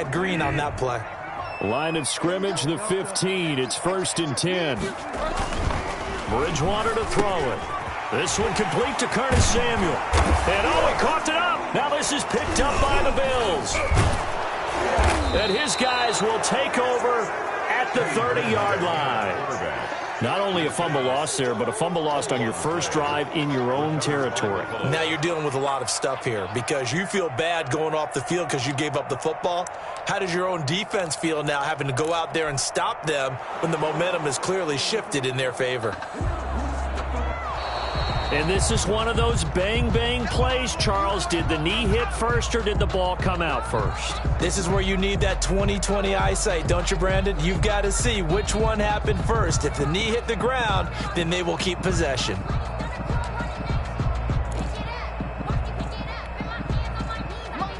green on that play. Line of scrimmage, the 15. It's 1st and 10. Bridgewater to throw it. This one complete to Curtis Samuel. And he coughed it up. Now this is picked up by the Bills. And his guys will take over at the 30-yard line. Not only a fumble loss there, but a fumble lost on your first drive in your own territory. Now you're dealing with a lot of stuff here because you feel bad going off the field because you gave up the football. How does your own defense feel now having to go out there and stop them when the momentum is clearly shifted in their favor? And this is one of those bang-bang plays, Charles. Did the knee hit first or did the ball come out first? This is where you need that 20/20 eyesight, don't you, Brandon? You've got to see which one happened first. If the knee hit the ground, then they will keep possession.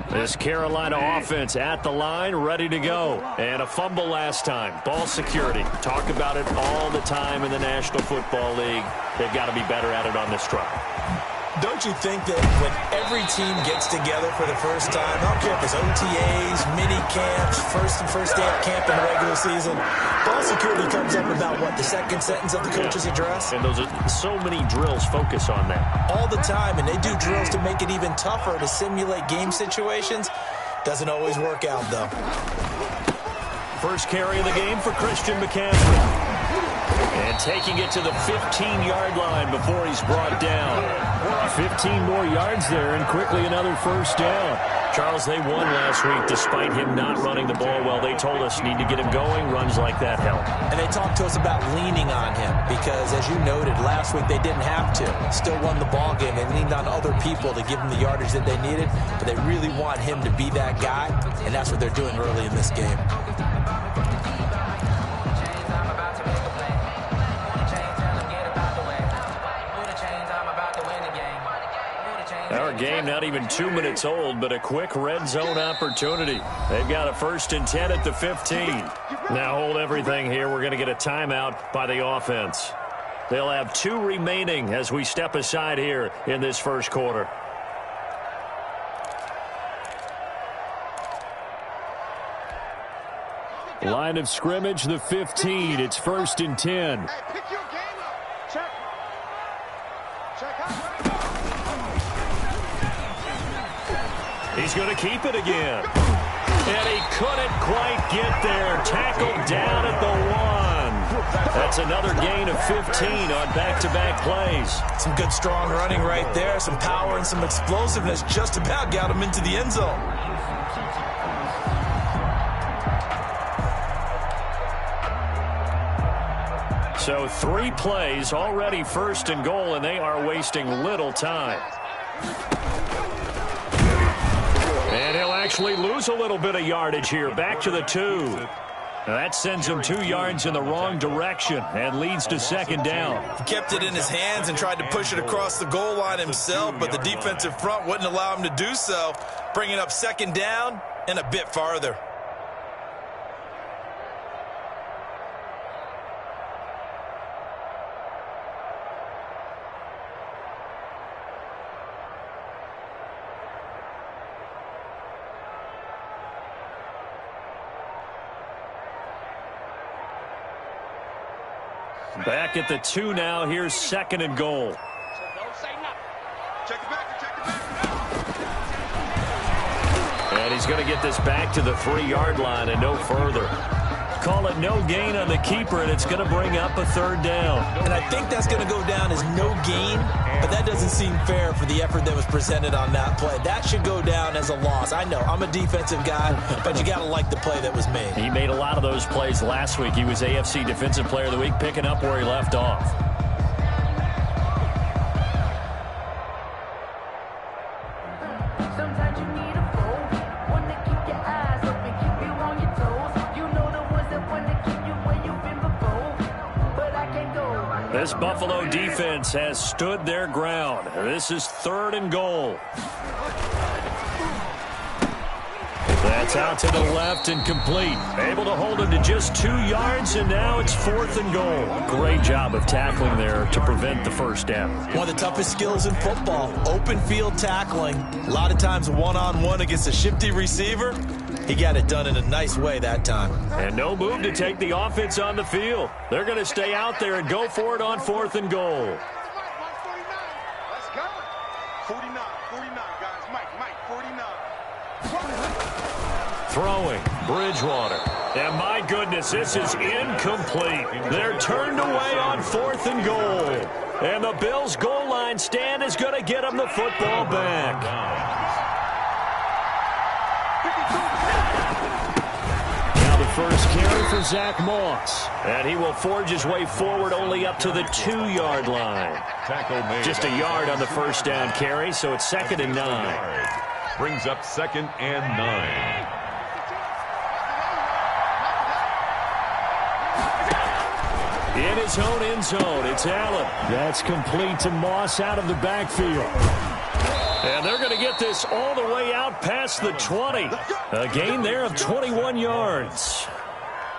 This Carolina offense at the line, ready to go. And a fumble last time. Ball security. Talk about it all the time in the National Football League. They've got to be better at it on this drive. Don't you think that when every team gets together for the first time, I don't care if it's OTAs, mini camps, first day of camp in the regular season, ball security comes up about, what, the second sentence of the coach's address? And those are so many drills focus on that. All the time, and they do drills to make it even tougher to simulate game situations. Doesn't always work out, though. First carry of the game for Christian McCaffrey. And taking it to the 15-yard line before he's brought down. 15 more yards there and quickly another first down. Charles, they won last week despite him not running the ball well. They told us need to get him going. Runs like that help. And they talked to us about leaning on him because, as you noted, last week they didn't have to. Still won the ball game. They leaned on other people to give them the yardage that they needed. But they really want him to be that guy, and that's what they're doing early in this game. Our game not even 2 minutes old, but a quick red zone opportunity. They've got a 1st and 10 at the 15. Now hold everything here. We're going to get a timeout by the offense. They'll have 2 remaining as we step aside here in this first quarter. Line of scrimmage, the 15. It's 1st and 10. He's going to keep it again. And he couldn't quite get there. Tackled down at the 1. That's another gain of 15 on back-to-back plays. Some good strong running right there. Some power and some explosiveness just about got him into the end zone. So 3 plays, already 1st and goal, and they are wasting little time. And he'll actually lose a little bit of yardage here. Back to the 2. Now that sends him 2 yards in the wrong direction and leads to 2nd down. He kept it in his hands and tried to push it across the goal line himself, but the defensive front wouldn't allow him to do so, bringing up 2nd down and a bit farther. Back at the 2 now. Here's 2nd and goal. And he's going to get this back to the 3-yard line and no further. Call it no gain on the keeper, and it's going to bring up a 3rd down. And I think that's going to go down as no gain, but that doesn't seem fair for the effort that was presented on that play. That should go down as a loss. I know, I'm a defensive guy, but you got to like the play that was made. He made a lot of those plays last week. He was AFC Defensive Player of the Week, picking up where he left off. This Buffalo defense has stood their ground. This is 3rd and goal. That's out to the left and complete. Able to hold him to just 2 yards, and now it's 4th and goal. Great job of tackling there to prevent the 1st down. One of the toughest skills in football, open field tackling. A lot of times one-on-one against a shifty receiver. He got it done in a nice way that time. And no move to take the offense on the field. They're going to stay out there and go for it on 4th and goal. Let's go. 49, guys. Mike, 49. Throwing, Bridgewater. And my goodness, this is incomplete. They're turned away on 4th and goal. And the Bills' goal line stand is going to get them the football back. Now the first carry for Zach Moss. And he will forge his way forward only up to the 2-yard line. Just a yard on the first down carry, so it's 2nd and 9. Brings up 2nd and 9. In his own end zone, it's Allen. That's complete to Moss out of the backfield. And they're going to get this all the way out past the 20. A gain there of 21 yards.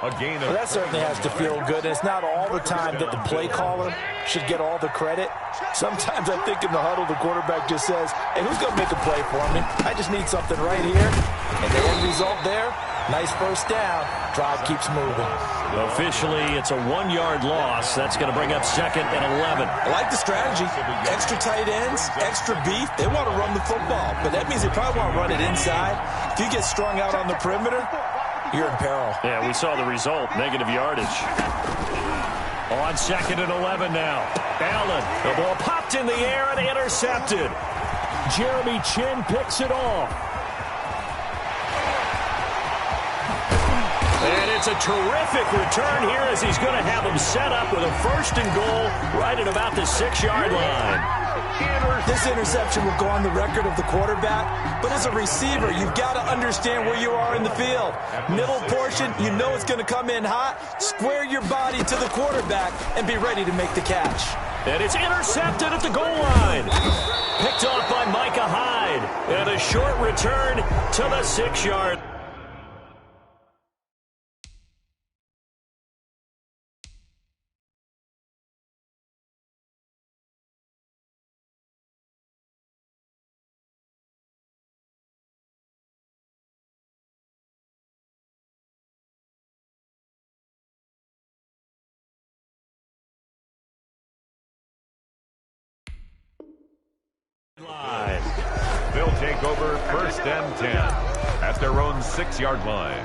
A gain of... Well, that certainly has to feel good. It's not all the time that the play caller should get all the credit. Sometimes I think in the huddle, the quarterback just says, hey, who's going to make a play for me? I just need something right here. And the end result there, nice first down. Drive keeps moving. Officially, it's a 1-yard loss. That's going to bring up 2nd and 11. I like the strategy. Extra tight ends, extra beef. They want to run the football, but that means they probably want to run it inside. If you get strung out on the perimeter, you're in peril. Yeah, we saw the result. Negative yardage. On 2nd and 11 now. Allen. The ball popped in the air and intercepted. Jeremy Chin picks it off. And it's a terrific return here as he's going to have him set up with a 1st and goal right at about the 6-yard line. This interception will go on the record of the quarterback, but as a receiver, you've got to understand where you are in the field. Middle portion, you know it's going to come in hot. Square your body to the quarterback and be ready to make the catch. And it's intercepted at the goal line. Picked off by Micah Hyde. And a short return to the 6-yard line. They'll take over 1st and 10 at their own 6-yard line.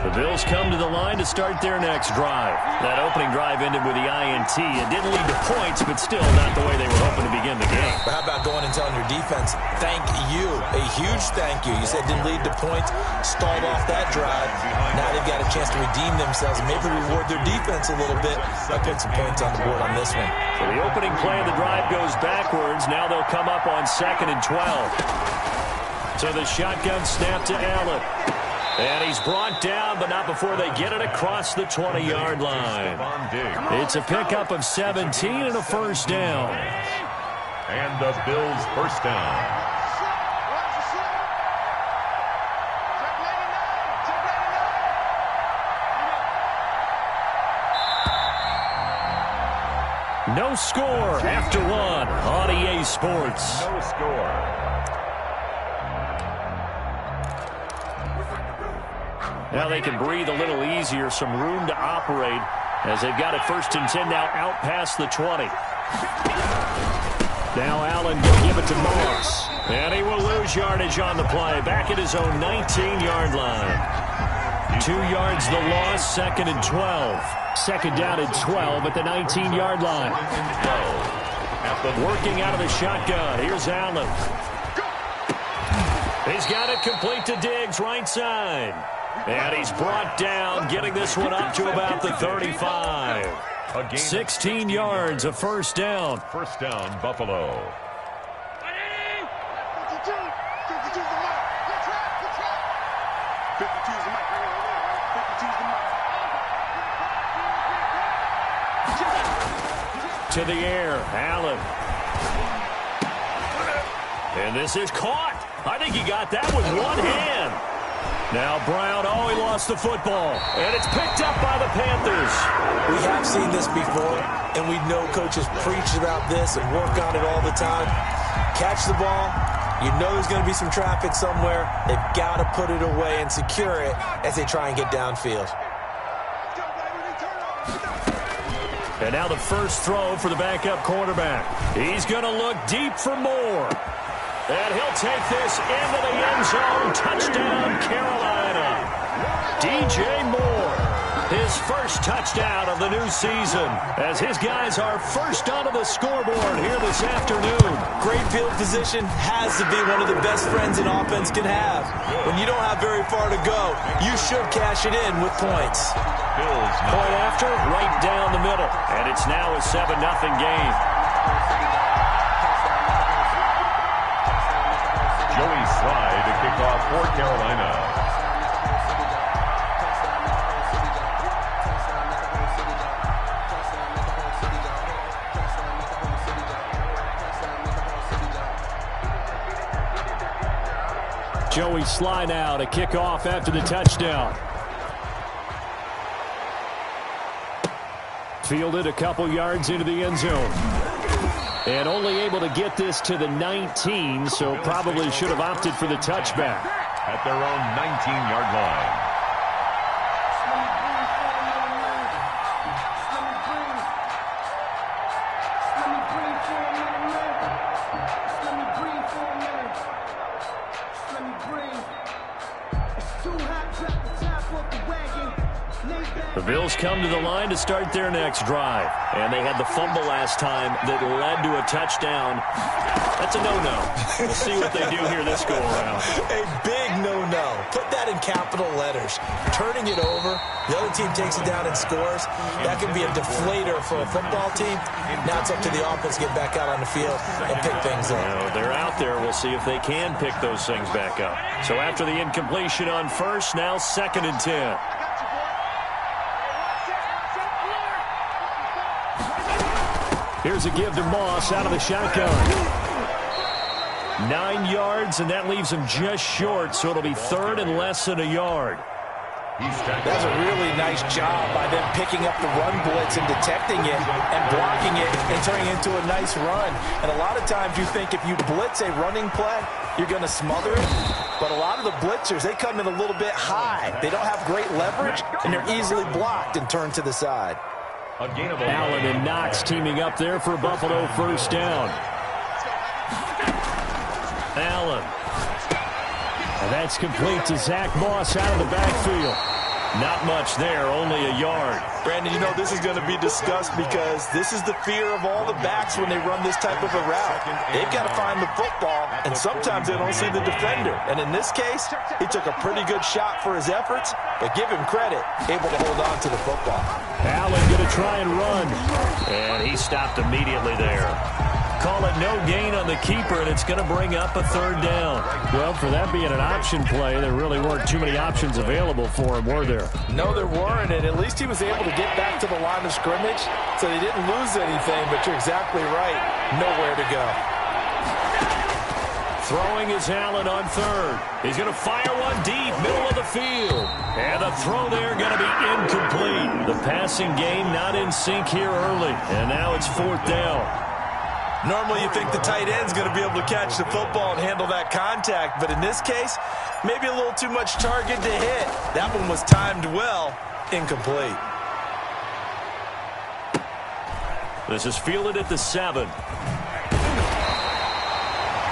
The Bills come to the line to start their next drive. That opening drive ended with the INT. It didn't lead to points, but still not the way they were hoping to begin the game. But how about going and telling your defense, thank you, a huge thank you. You said it didn't lead to points, stalled off that drive. Now they've got a chance to redeem themselves and maybe reward their defense a little bit by putting some points on the board on this one. So the opening play of the drive goes backwards. Now they'll come up on 2nd and 12. So the shotgun snap to Allen. And he's brought down, but not before they get it across the 20-yard line. It's a pickup of 17 and a 1st down. And the Bills' 1st down. No score after 1 on EA Sports. No score. Now they can breathe a little easier, some room to operate as they've got it 1st and 10 now out past the 20. Now Allen will give it to Moss. And he will lose yardage on the play. Back at his own 19-yard line. 2 yards the loss, 2nd and 12. 2nd down and 12 at the 19-yard line. Working out of the shotgun. Here's Allen. He's got it complete to Diggs, right side. And he's brought down, getting this one up to about the 35. 16 yards, a 1st down. 1st down, Buffalo. To the air, Allen. And this is caught. I think he got that with one hand. Now Brown, he lost the football. And it's picked up by the Panthers. We have seen this before, and we know coaches preach about this and work on it all the time. Catch the ball, You know there's going to be some traffic somewhere. They've got to put it away and secure it as they try and get downfield. And now the first throw for the backup quarterback. He's going to look deep for more. And he'll take this into the end zone. Touchdown, Carolina. DJ Moore, his first touchdown of the new season, as his guys are first onto the scoreboard here this afternoon. Great field position has to be one of the best friends an offense can have. When you don't have very far to go, you should cash it in with points. Point after, right down the middle. And it's now a 7-0 game. Joey Slye to kick off for Carolina. Joey Slye now to kick off after the touchdown. Fielded a couple yards into the end zone. And only able to get this to the 19, so probably should have opted for the touchback. At their own 19-yard line. The Bills come to the line to start their next drive. And they had the fumble last time that led to a touchdown. That's a no-no. We'll see what they do here this go-around. A big no-no. Put that in capital letters. Turning it over, the other team takes it down and scores. That can be a deflator for a football team. Now it's up to the offense to get back out on the field and pick things up. They're out there. We'll see if they can pick those things back up. So after the incompletion on first, now 2nd and 10. Here's a give to Moss out of the shotgun. 9 yards, and that leaves him just short, so it'll be 3rd and less than a yard. That's a really nice job by them picking up the run blitz and detecting it and blocking it and turning it into a nice run. And a lot of times you think if you blitz a running play, you're going to smother it. But a lot of the blitzers, they come in a little bit high. They don't have great leverage, and they're easily blocked and turned to the side. Allen and Knox teaming up there for Buffalo first down. Allen. And that's complete to Zach Moss out of the backfield. Not much there, only a yard. Brandon, you know this is going to be discussed because this is the fear of all the backs when they run this type of a route. They've got to find the football, and sometimes they don't see the defender. And in this case, he took a pretty good shot for his efforts, but give him credit, able to hold on to the football. Allen going to try and run. And he stopped immediately there. Call it no gain on the keeper, and it's going to bring up a 3rd down. Well, for that being an option play, there really weren't too many options available for him, were there? No, there weren't, and at least he was able to get back to the line of scrimmage, so they didn't lose anything, but you're exactly right. Nowhere to go. Throwing is Allen on 3rd. He's going to fire one deep, middle of the field. And the throw there going to be incomplete. The passing game not in sync here early, and now it's 4th down. Normally you think the tight end's going to be able to catch the football and handle that contact, but in this case, maybe a little too much target to hit. That one was timed well, incomplete. This is fielded at the 7.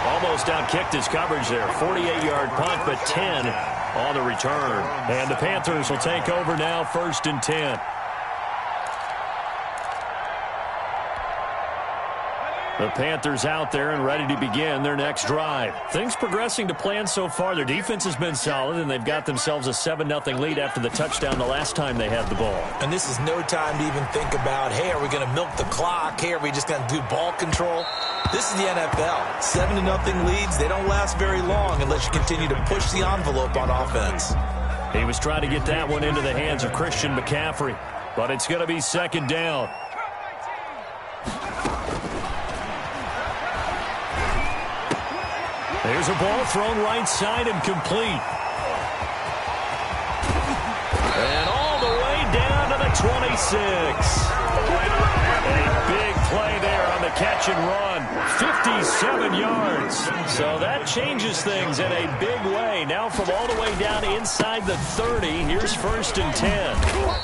Almost out-kicked his coverage there. 48-yard punt, but 10 on the return. And the Panthers will take over now, 1st and 10. The Panthers out there and ready to begin their next drive. Things progressing to plan so far. Their defense has been solid, and they've got themselves a 7-0 lead after the touchdown the last time they had the ball. And this is no time to even think about, hey, are we going to milk the clock? Hey, are we just going to do ball control? This is the NFL. 7-0 leads, they don't last very long unless you continue to push the envelope on offense. He was trying to get that one into the hands of Christian McCaffrey, but it's going to be 2nd down. There's a ball thrown right side and complete. And all the way down to the 26. A big play there on the the catch and run. 57 yards. So that changes things in a big way. Now from all the way down inside the 30, here's 1st and 10.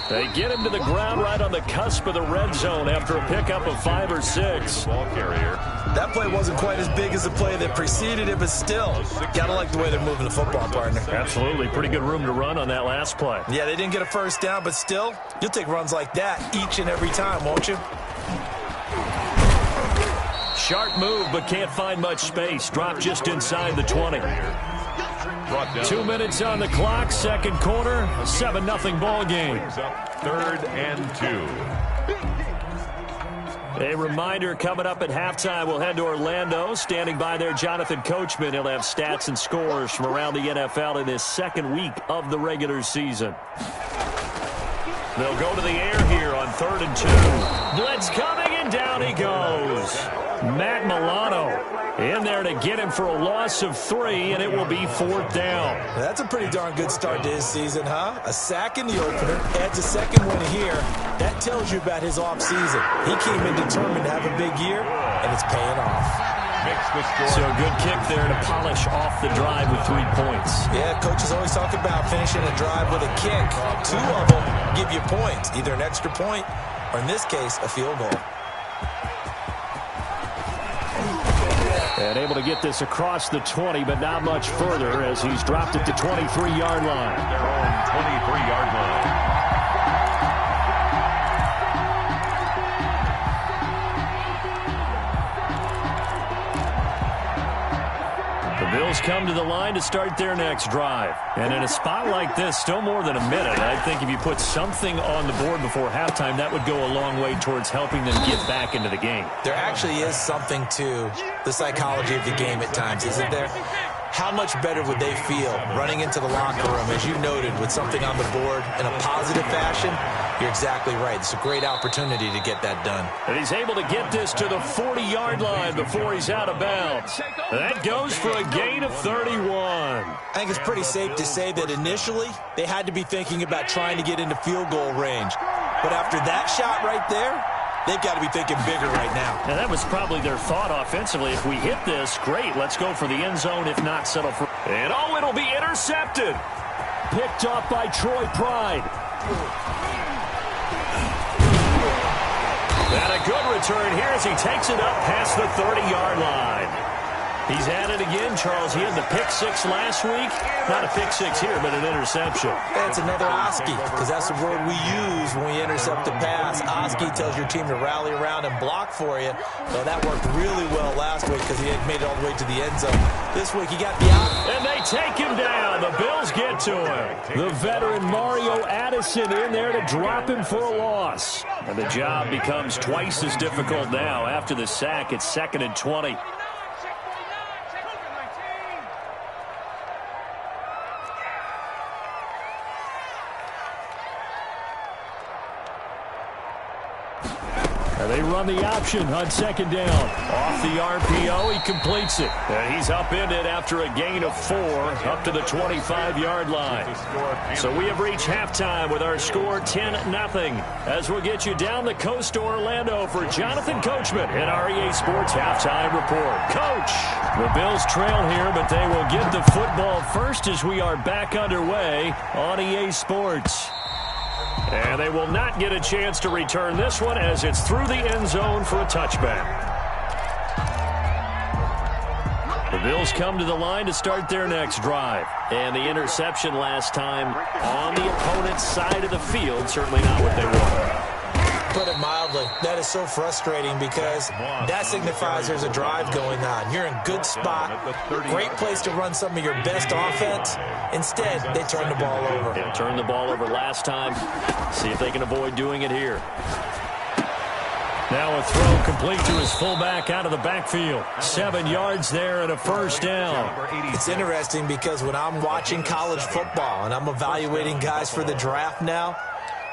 They get him to the ground right on the cusp of the red zone after a pickup of 5 or 6. Ball carrier. That play wasn't quite as big as the play that preceded it, but still, gotta like the way they're moving the football, partner. Absolutely. Pretty good room to run on that last play. Yeah, they didn't get a first down, but still, you'll take runs like that each and every time, won't you? Sharp move, but can't find much space. Dropped just inside the 20. 2 minutes on the clock, second quarter, a 7-0 ball game. 3rd and 2. A reminder coming up at halftime, we'll head to Orlando. Standing by there, Jonathan Coachman. He'll have stats and scores from around the NFL in this second week of the regular season. They'll go to the air here on 3rd and 2. Blitz coming, and down he goes. Matt Milano in there to get him for a loss of 3, and it will be 4th down. That's a pretty darn good start to his season, huh? A sack in the opener, adds a second one here. That tells you about his offseason. He came in determined to have a big year, and it's paying off. So a good kick there to polish off the drive with 3 points. Yeah, coaches always talk about finishing a drive with a kick. 2 of them give you points, either an extra point or, in this case, a field goal. And able to get this across the 20, but not much further as he's dropped it to 23-yard line. Their own 23-yard line. The Bills come to the line to start their next drive. And in a spot like this, still more than a minute, I think if you put something on the board before halftime, that would go a long way towards helping them get back into the game. There actually is something to the psychology of the game at times, isn't there? How much better would they feel running into the locker room, as you noted, with something on the board in a positive fashion? You're exactly right. It's a great opportunity to get that done. And he's able to get this to the 40-yard line before he's out of bounds. That goes for a gain of 31. I think it's pretty safe to say that initially they had to be thinking about trying to get into field goal range. But after that shot right there, they've got to be thinking bigger right now. And that was probably their thought offensively. If we hit this, great. Let's go for the end zone. If not, settle for... And oh, it'll be intercepted. Picked off by Troy Pride. And a good return here as he takes it up past the 30-yard line. He's at it again, Charles. He had the pick-6 last week. Not a pick-6 here, but an interception. That's another Oski, because that's the word we use when we intercept a pass. Oski tells your team to rally around and block for you. Well, that worked really well last week because he had made it all the way to the end zone. This week he got the out. And they take him down. The Bills get to him. The veteran Mario Addison in there to drop him for a loss. And the job becomes twice as difficult now. After the sack, it's 2nd and 20. And they run the option on 2nd down. Off the RPO, he completes it. And he's upended after a gain of 4 up to the 25-yard line. So we have reached halftime with our score 10-0. As we'll get you down the coast to Orlando for Jonathan Coachman in our EA Sports Halftime Report. Coach, the Bills trail here, but they will get the football first as we are back underway on EA Sports. And they will not get a chance to return this one as it's through the end zone for a touchback. The Bills come to the line to start their next drive. And the interception last time on the opponent's side of the field, certainly not what they wanted. Put it mildly, that is so frustrating because that signifies there's a drive going on. You're in good spot, great place to run some of your best offense. Instead, they turn the ball over. Yeah, turned the ball over last time. See if they can avoid doing it here. Now a throw complete to his fullback out of the backfield. 7 yards there and a first down. It's interesting because when I'm watching college football and I'm evaluating guys for the draft now,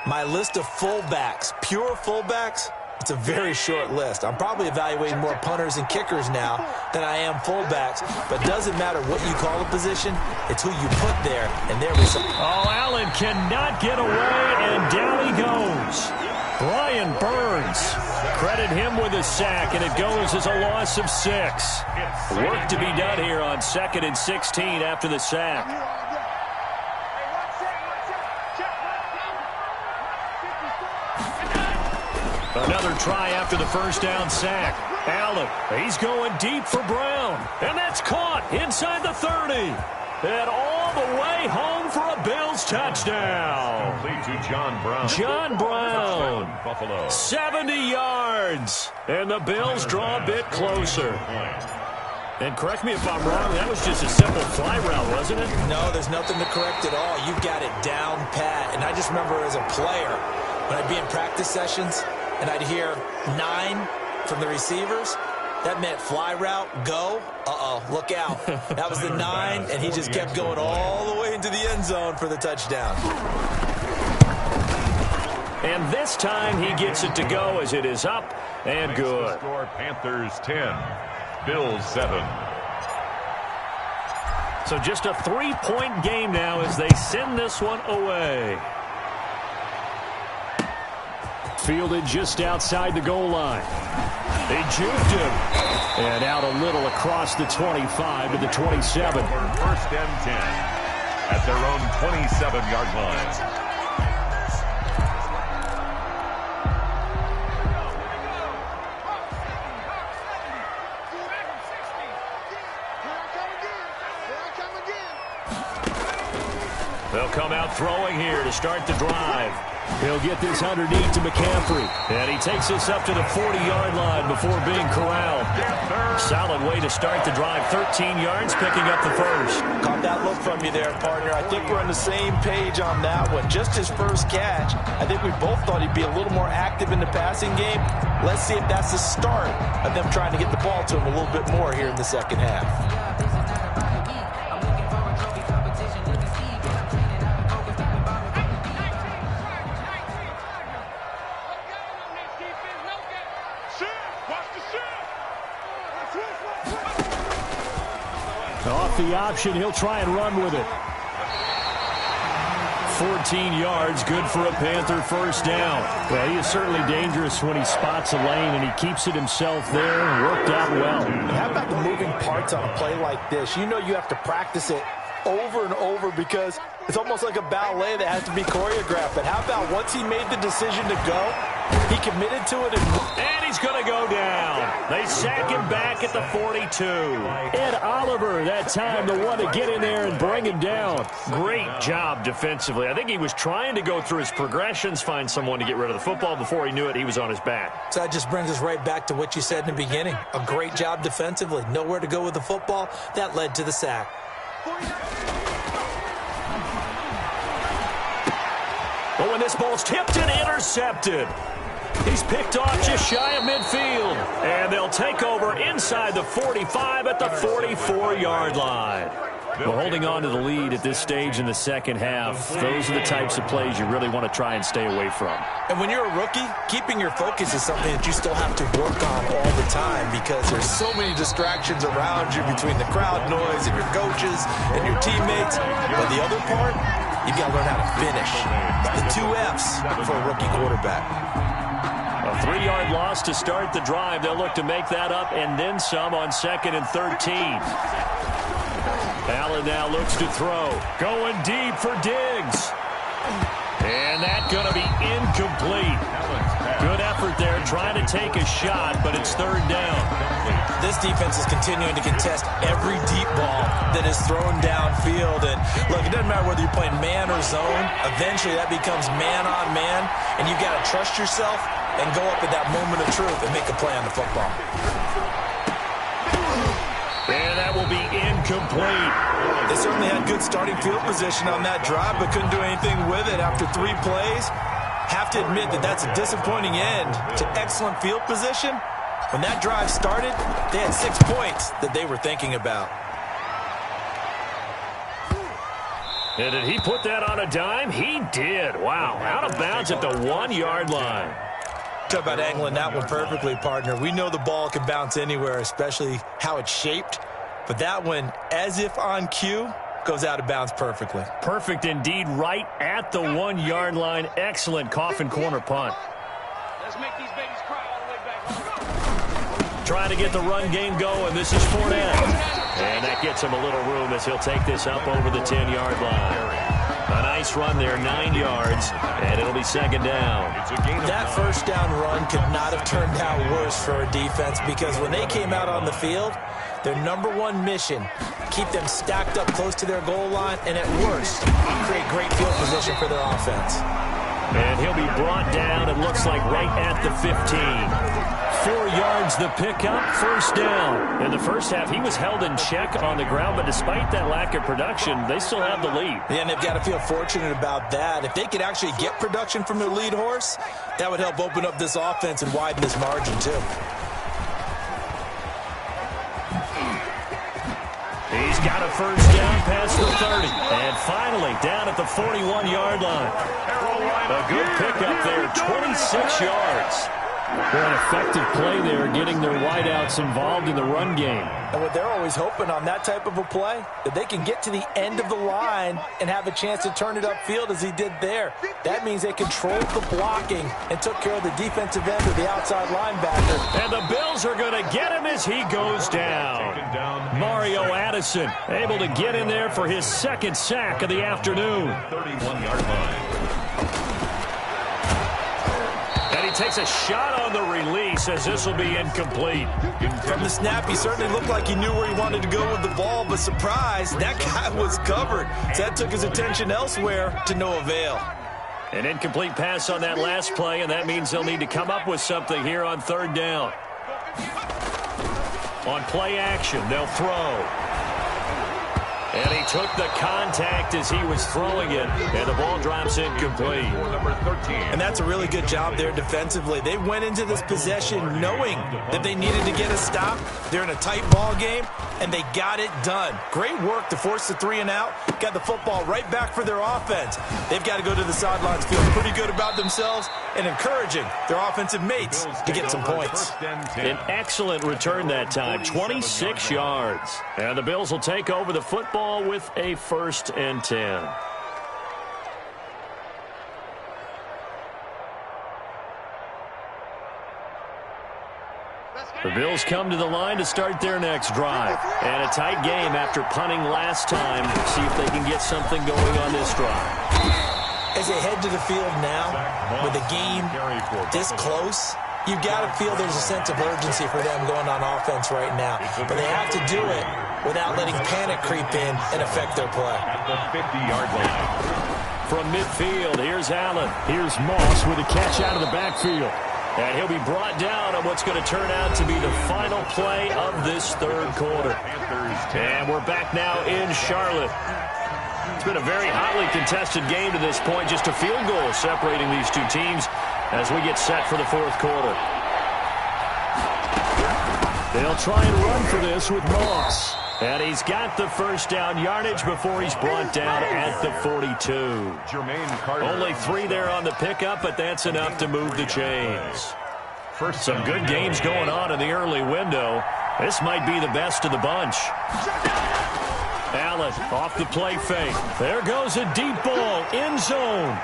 my list of fullbacks, pure fullbacks, it's a very short list. I'm probably evaluating more punters and kickers now than I am fullbacks. But it doesn't matter what you call a position, it's who you put there. And there we go. Oh, Allen cannot get away, and down he goes. Brian Burns Credit him with a sack, and it goes as a loss of 6. Work to be done here on 2nd and 16 after the sack. Another try after the first down sack. Allen, he's going deep for Brown. And that's caught inside the 30. And all the way home for a Bills touchdown. Complete to John Brown. John Brown. Buffalo. 70 yards. And the Bills draw a bit closer. And correct me if I'm wrong, that was just a simple fly route, wasn't it? No, there's nothing to correct at all. You've got it down pat. And I just remember as a player, when I'd be in practice sessions, and I'd hear 9 from the receivers, that meant fly route, go, look out. That was the 9, and he just kept going all the way into the end zone for the touchdown. And this time he gets it to go as it is up and good. Score Panthers 10, Bills 7. So just a 3-point game now as they send this one away. Fielded just outside the goal line. They juked him. And out a little across the 25 to the 27. First and 10 at their own 27-yard line. They'll come out throwing here to start the drive. He'll get this underneath to McCaffrey. And he takes this up to the 40-yard line before being corralled. Solid way to start the drive. 13 yards, picking up the first. Caught that look from you there, partner. I think we're on the same page on that one. Just his first catch. I think we both thought he'd be a little more active in the passing game. Let's see if that's the start of them trying to get the ball to him a little bit more here in the second half. Off the option, he'll try and run with it. 14 yards, good for a Panther first down. Well, he is certainly dangerous when he spots a lane, and he keeps it himself there and worked out well. How about the moving parts on a play like this? You know you have to practice it over and over because it's almost like a ballet that has to be choreographed. But how about once he made the decision to go, he committed to it. And he's going to go down. They sack him back at the 42. Ed Oliver that time, the one to get in there and bring him down. Great job defensively. I think he was trying to go through his progressions, find someone to get rid of the football. Before he knew it, he was on his back. So that just brings us right back to what you said in the beginning. A great job defensively. Nowhere to go with the football. That led to the sack. But when this ball's tipped and intercepted, he's picked off just shy of midfield. And they'll take over inside the 45 at the 44-yard line. Well, holding on to the lead at this stage in the second half, those are the types of plays you really want to try and stay away from. And when you're a rookie, keeping your focus is something that you still have to work on all the time because there's so many distractions around you between the crowd noise and your coaches and your teammates. But the other part, you've got to learn how to finish. The 2 F's for a rookie quarterback. A 3-yard loss to start the drive. They'll look to make that up and then some on 2nd and 13. Allen now looks to throw. Going deep for Diggs. And that's going to be incomplete. Good effort there trying to take a shot, but it's 3rd down. This defense is continuing to contest every deep ball that is thrown downfield. And look, it doesn't matter whether you're playing man or zone. Eventually that becomes man on man, and you've got to trust yourself and go up at that moment of truth and make a play on the football. And that will be incomplete. They certainly had good starting field position on that drive, but couldn't do anything with it after 3 plays. Have to admit that that's a disappointing end to excellent field position. When that drive started, they had 6 points that they were thinking about. And did he put that on a dime? He did. Wow, out of bounds at the 1-yard line. Talk about angling that one perfectly, partner. We know the ball can bounce anywhere, especially how it's shaped. But that one, as if on cue, goes out of bounds perfectly. Perfect indeed, right at the 1-yard line. Excellent coffin corner punt. Let's make these babies cry all the way back. trying to get the run game going. This is Fournette. And that gets him a little room as he'll take this up over the 10-yard line. A nice run there, 9 yards, and it'll be second down. That first down run could not have turned out worse for a defense, because when they came out on the field, their #1 mission, keep them stacked up close to their goal line, and at worst, create great field position for their offense. And he'll be brought down, it looks like, right at the 15. 4 yards the pickup, first down. In the first half, he was held in check on the ground, but despite that lack of production, they still have the lead. Yeah, and they've got to feel fortunate about that. If they could actually get production from their lead horse, that would help open up this offense and widen this margin, too. He's got a first down past the 30. And finally, down at the 41-yard line. A good pickup there, 26 yards. Well, an effective play there, getting their wideouts involved in the run game. And what they're always hoping on that type of a play, that they can get to the end of the line and have a chance to turn it upfield as he did there. That means they controlled the blocking and took care of the defensive end of the outside linebacker. And the Bills are going to get him as he goes down. Mario Addison able to get in there for his second sack of the afternoon. 31-yard line. Takes a shot on the release as this will be incomplete. From the snap, he certainly looked like he knew where he wanted to go with the ball, but surprise, that guy was covered. So that took his attention elsewhere to no avail. An incomplete pass on that last play, and that means they'll need to come up with something here on third down. On play action, they'll throw. And he took the contact as he was throwing it, and the ball drops incomplete. And that's a really good job there defensively. They went into this possession knowing that they needed to get a stop. They're in a tight ball game, and they got it done. Great work to force the 3 and out. Got the football right back for their offense. They've got to go to the sidelines feeling pretty good about themselves and encouraging their offensive mates to get some points. An excellent return that time, 26 yards. And the Bills will take over the football with a 1st and 10. The Bills come to the line to start their next drive. And a tight game after punting last time. See if they can get something going on this drive. As they head to the field now, with the game this close, you've got to feel there's a sense of urgency for them going on offense right now. But they have to do it without letting panic creep in and affect their play. At the 50-yard line. From midfield, here's Allen. Here's Moss with a catch out of the backfield. And he'll be brought down on what's going to turn out to be the final play of this third quarter. And we're back now in Charlotte. It's been a very hotly contested game to this point. Just a field goal separating these two teams as we get set for the fourth quarter. They'll try and run for this with Moss. And he's got the first down yardage before he's brought down at the 42. Only 3 there on the pickup, but that's enough to move the chains. Some good games going on in the early window. This might be the best of the bunch. Allen off the play fake. There goes a deep ball, end zone.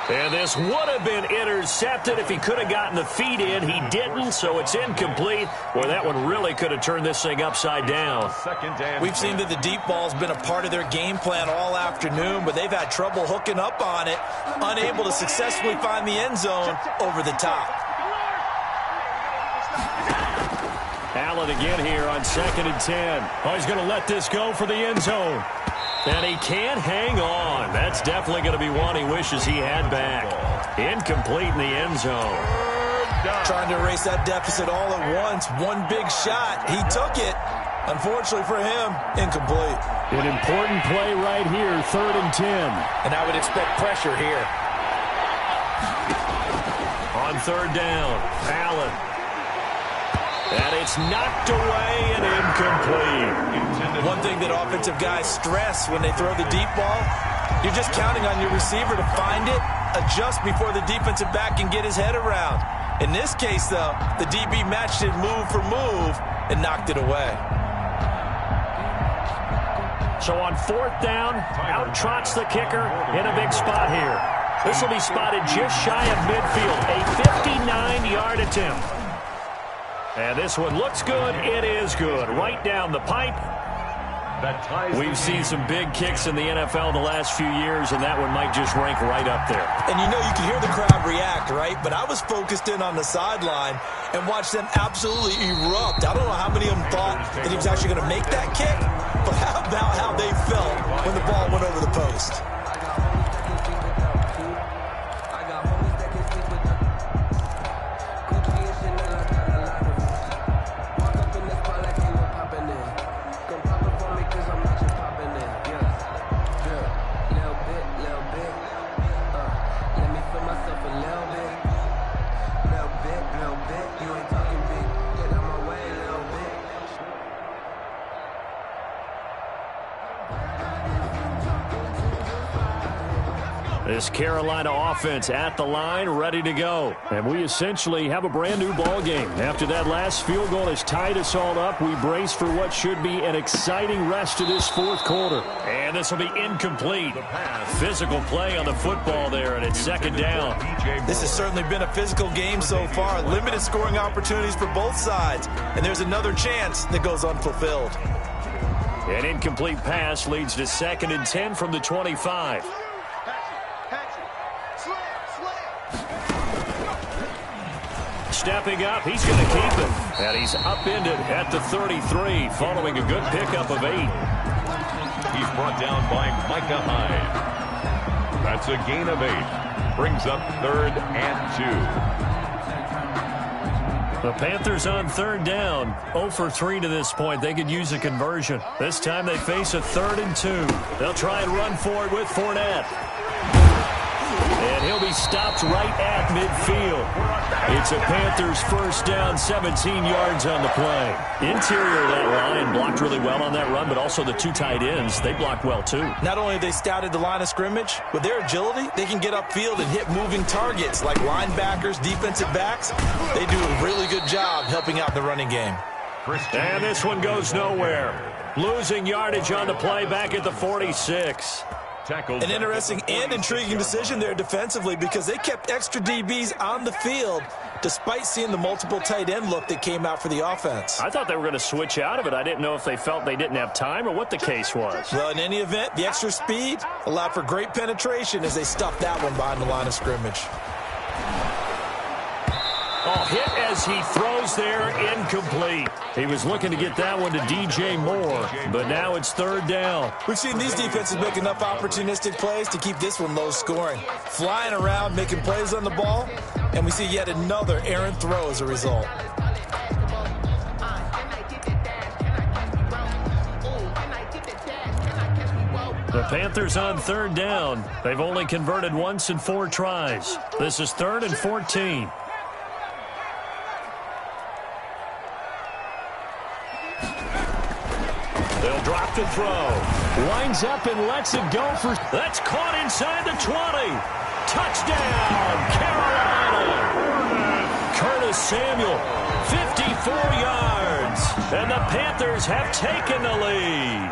And this would have been intercepted if he could have gotten the feet in. He didn't, so it's incomplete. Well, that one really could have turned this thing upside down. We've seen that the deep ball's been a part of their game plan all afternoon, but they've had trouble hooking up on it, unable to successfully find the end zone over the top. Allen again here on 2nd and 10. Oh, he's going to let this go for the end zone. And he can't hang on. That's definitely going to be one he wishes he had back. Incomplete in the end zone. Trying to erase that deficit all at once. One big shot. He took it. Unfortunately for him, incomplete. An important play right here, 3rd and 10. And I would expect pressure here. On 3rd down, Allen. And it's knocked away and incomplete. One thing that offensive guys stress when they throw the deep ball, you're just counting on your receiver to find it, adjust before the defensive back can get his head around. In this case, though, the DB matched it move for move and knocked it away. So on 4th down, out trots the kicker in a big spot here. This will be spotted just shy of midfield, a 59-yard attempt. And this one looks good. It is good. Right down the pipe. We've seen some big kicks in the NFL the last few years, and that one might just rank right up there. And you know, you can hear the crowd react, right? But I was focused in on the sideline and watched them absolutely erupt. I don't know how many of them thought that he was actually going to make that kick, but how about how they felt when the ball went over the post? This Carolina offense at the line, ready to go. And we essentially have a brand-new ball game. After that last field goal has tied us all up, we brace for what should be an exciting rest of this fourth quarter. And this will be incomplete. Physical play on the football there, and it's second down. This has certainly been a physical game so far. Limited scoring opportunities for both sides. And there's another chance that goes unfulfilled. An incomplete pass leads to 2nd and 10 from the 25. Stepping up, he's going to keep it. And he's upended at the 33 following a good pickup of 8. He's brought down by Micah Hyde. That's a gain of 8. Brings up 3rd and 2. The Panthers on 3rd down. 0 for 3 to this point. They could use a conversion. This time they face a 3rd and 2. They'll try and run for it with Fournette. And he'll be stopped right at midfield. It's a Panthers first down, 17 yards on the play. Interior of that line blocked really well on that run, but also the 2 tight ends, they blocked well too. Not only have they scouted the line of scrimmage, with their agility, they can get upfield and hit moving targets like linebackers, defensive backs. They do a really good job helping out the running game. And this one goes nowhere. Losing yardage on the play back at the 46. An interesting and intriguing decision there defensively because they kept extra DBs on the field despite seeing the multiple tight end look that came out for the offense. I thought they were going to switch out of it. I didn't know if they felt they didn't have time or what the case was. Well, in any event, the extra speed allowed for great penetration as they stuffed that one behind the line of scrimmage. Oh, hit as he throws there, incomplete. He was looking to get that one to DJ Moore, but now it's 3rd down. We've seen these defenses make enough opportunistic plays to keep this one low scoring. Flying around, making plays on the ball, and we see yet another errant throw as a result. The Panthers on 3rd down. They've only converted once in 4 tries. This is 3rd and 14. They'll drop to throw. Winds up and lets it go for... That's caught inside the 20. Touchdown, Carolina. Curtis Samuel, 54 yards. And the Panthers have taken the lead.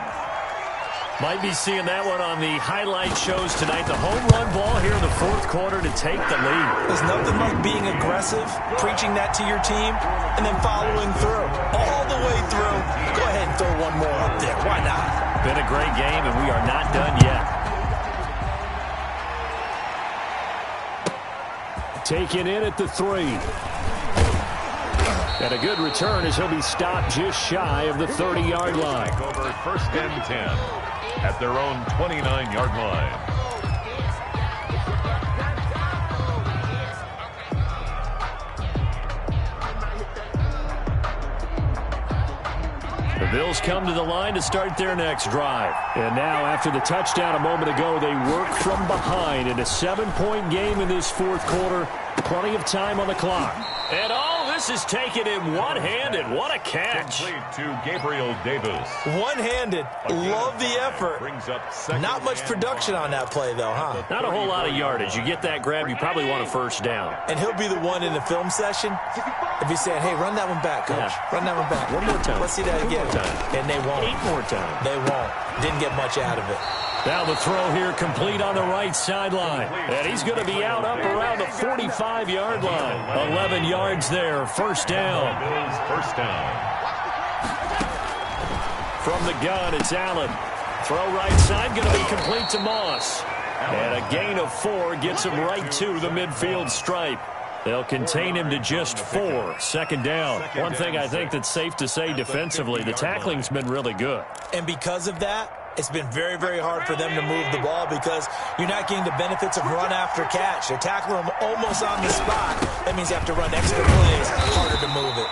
Might be seeing that one on the highlight shows tonight. The home run ball here in the 4th quarter to take the lead. There's nothing like being aggressive, preaching that to your team, and then following through. All the way through. Go ahead and throw one more up there. Why not? Been a great game, and we are not done yet. Taken in at the 3. And a good return as he'll be stopped just shy of the 30-yard line. Over 1st and 10 at their own 29-yard line. The Bills come to the line to start their next drive. And now, after the touchdown a moment ago, they work from behind in a 7-point game in this 4th quarter. Plenty of time on the clock. And all this is taken in one-handed. What a catch. Complete to Gabriel Davis. One-handed. Love the effort. Not much production on that play, though, huh? Not a whole lot of yardage. You get that grab, you probably want a first down. And he'll be the one in the film session if he's saying, hey, run that one back, coach. Yeah. Run that one back. One more time. Let's see that again. 2 more times. And they won't. 8 more times. They won't. Didn't get much out of it. Now the throw here complete on the right sideline. And he's going to be out up around the 45-yard line. 11 yards there, first down. First down. From the gun, it's Allen. Throw right side, going to be complete to Moss. And a gain of 4 gets him right to the midfield stripe. They'll contain him to just 4. Second down. One thing I think that's safe to say defensively, the tackling's been really good. And because of that, it's been very, very hard for them to move the ball because you're not getting the benefits of run after catch. They're tackling them almost on the spot. That means you have to run extra plays, harder to move it.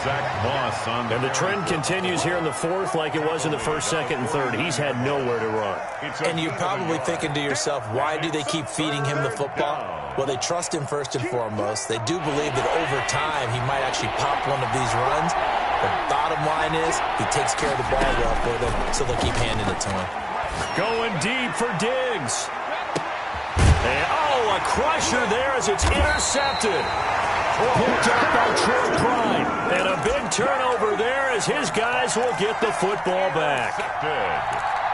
Zach Moss on the... And the trend continues here in the fourth like it was in the first, second, and third. He's had nowhere to run. And you're probably thinking to yourself, why do they keep feeding him the football? Well, they trust him first and foremost. They do believe that over time he might actually pop one of these runs. The bottom line is he takes care of the ball well for them, so they'll keep handing it to him. Going deep for Diggs. And, a crusher there as it's intercepted. Picked up by Troy Prime. And a big turnover there as his guys will get the football back.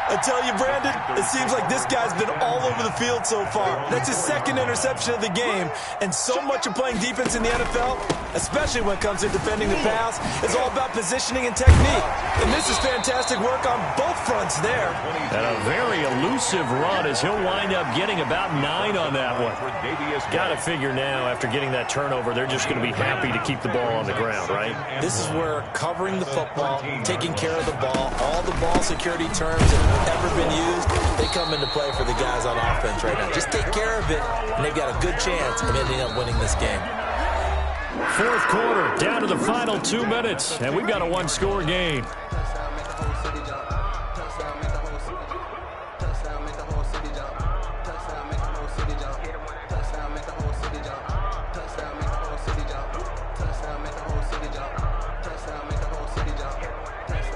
I tell you, Brandon, it seems like this guy's been all over the field so far. That's his second interception of the game. And so much of playing defense in the NFL, especially when it comes to defending the pass, is all about positioning and technique. And this is fantastic work on both fronts there. And a very elusive run as he'll wind up getting about 9 on that one. Got to figure now, after getting that turnover, they're just going to be happy to keep the ball on the ground, right? This is where covering the football, taking care of the ball, all the ball security terms that have ever been used, they come into play for the guys on offense right now. Just take care of it, and they've got a good chance of ending up winning this game. Fourth quarter, down to the final 2 minutes, and we've got a one-score game.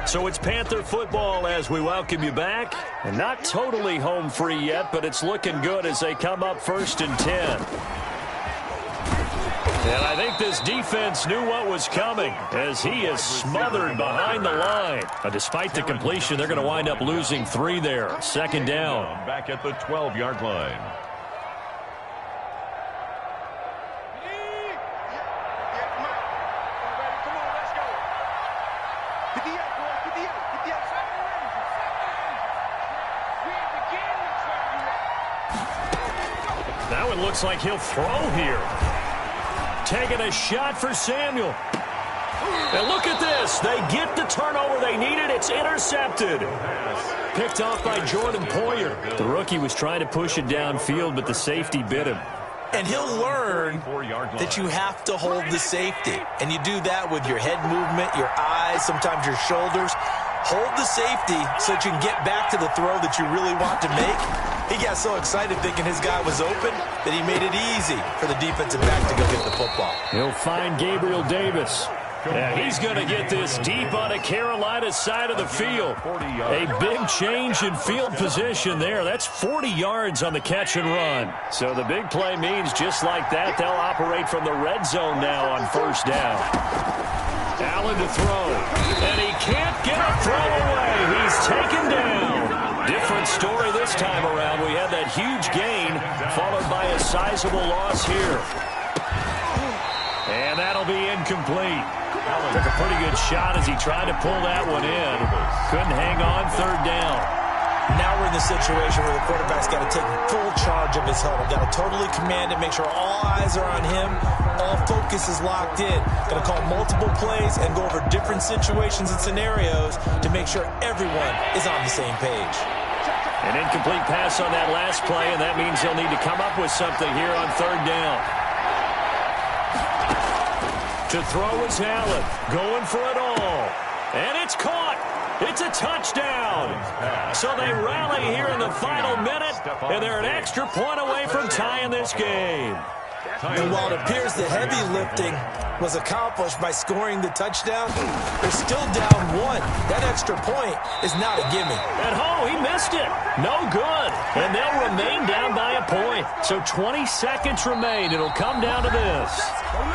So it's Panther football as we welcome you back. And not totally home free yet, but it's looking good as they come up 1st and 10. And I think this defense knew what was coming as he is smothered behind the line. But despite the completion, they're going to wind up losing 3 there. Second down. Back at the 12-yard line. Now it looks like he'll throw here. Taking a shot for Samuel. And look at this. They get the turnover they needed. It's intercepted. Picked off by Jordan Poyer. The rookie was trying to push it downfield, but the safety bit him. And he'll learn that you have to hold the safety. And you do that with your head movement, your eyes, sometimes your shoulders. Hold the safety so that you can get back to the throw that you really want to make. He got so excited thinking his guy was open that he made it easy for the defensive back to go get the football. He'll find Gabriel Davis. And he's going to get this deep on the Carolina side of the field. A big change in field position there. That's 40 yards on the catch and run. So the big play means just like that, they'll operate from the red zone now on first down. Allen to throw. And he can't get a throw away. He's taken down. Different story this time around. We had that huge gain followed by a sizable loss here. And that'll be incomplete. Took a pretty good shot as he tried to pull that one in. Couldn't hang on, third down. Now we're in the situation where the quarterback's got to take full charge of his huddle. Got to totally command it, make sure all eyes are on him. All focus is locked in. Got to call multiple plays and go over different situations and scenarios to make sure everyone is on the same page. An incomplete pass on that last play, and that means he'll need to come up with something here on third down. To throw is Allen, going for it all. And it's caught. It's a touchdown. So they rally here in the final minute, and they're an extra point away from tying this game. And while it appears the heavy lifting was accomplished by scoring the touchdown, they're still down 1. That extra point is not a gimme. And he missed it. No good. And they'll remain down by a point. So 20 seconds remain. It'll come down to this.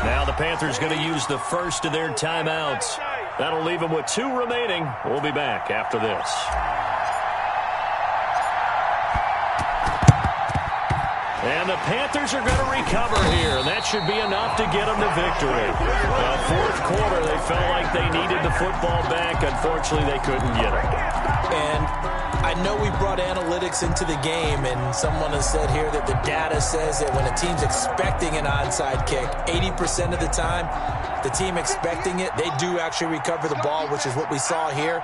Now the Panthers going to use the first of their timeouts. That'll leave them with 2 remaining. We'll be back after this. And the Panthers are going to recover here, and that should be enough to get them the victory. Fourth quarter, they felt like they needed the football back. Unfortunately, they couldn't get it. And I know we brought analytics into the game, and someone has said here that the data says that when a team's expecting an onside kick, 80% of the time, the team expecting it, they do actually recover the ball, which is what we saw here.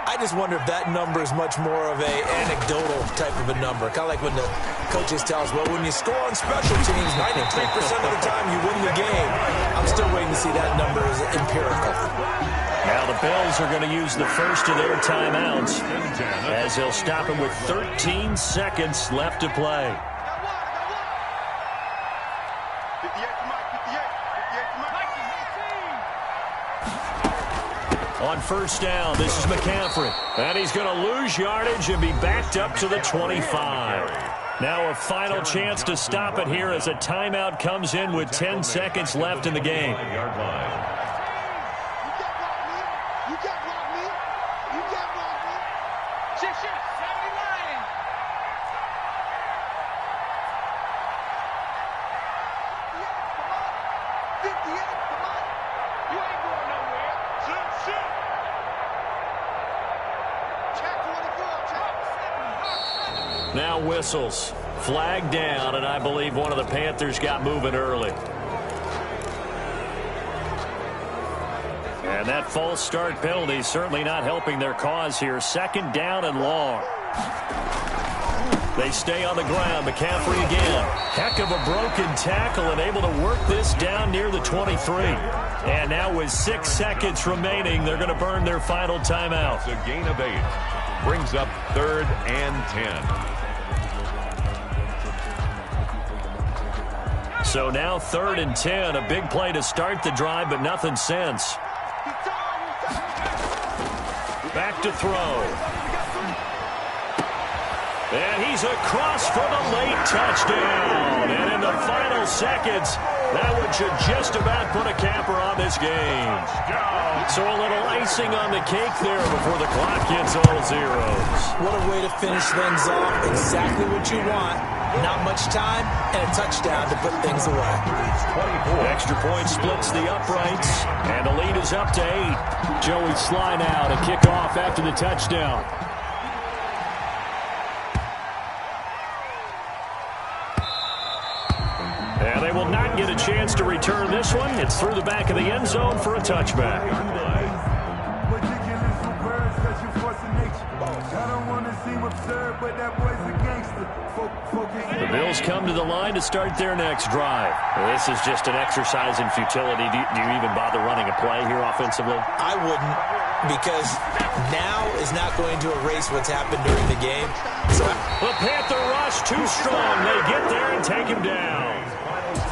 I just wonder if that number is much more of a anecdotal type of a number. Kind of like when the coaches tell us, well, when you score on special teams, 93% of the time you win the game. I'm still waiting to see that number as empirical. Now the Bills are going to use the first of their timeouts as they'll stop him with 13 seconds left to play. On first down, this is McCaffrey. And he's going to lose yardage and be backed up to the 25. Now a final chance to stop it here as a timeout comes in with 10 seconds left in the game. Now whistles. Flag down, and I believe one of the Panthers got moving early. And that false start penalty certainly not helping their cause here. Second down and long. They stay on the ground. McCaffrey again. Heck of a broken tackle and able to work this down near the 23. And now with 6 seconds remaining, they're going to burn their final timeout. It's a gain of 8. Brings up 3rd and 10. So now 3rd and 10. A big play to start the drive, but nothing since. Back to throw. And he's across for the late touchdown. And in the final seconds, that one should just about put a capper on this game. So a little icing on the cake there before the clock hits all zeros. What a way to finish things off. Exactly what you want. Not much time and a touchdown to put things away. Extra point splits the uprights, and the lead is up to 8. Joey Sly now to kick off after the touchdown. And they will not get a chance to return this one. It's through the back of the end zone for a touchback. The Bills come to the line to start their next drive. This is just an exercise in futility. Do you even bother running a play here offensively? I wouldn't, because now is not going to erase what's happened during the game. So the Panther rush too strong. They get there and take him down.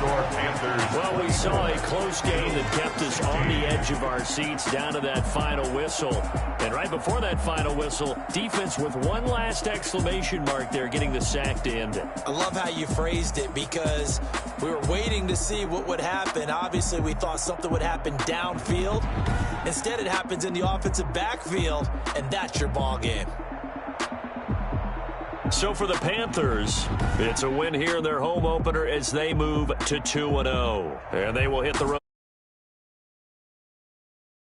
Well, we saw a close game that kept us on the edge of our seats down to that final whistle. And right before that final whistle, defense with one last exclamation mark there, getting the sack to end it. I love how you phrased it, because we were waiting to see what would happen. Obviously, we thought something would happen downfield. Instead, it happens in the offensive backfield, and that's your ball game. So for the Panthers, it's a win here in their home opener as they move to 2-0. And they will hit the road.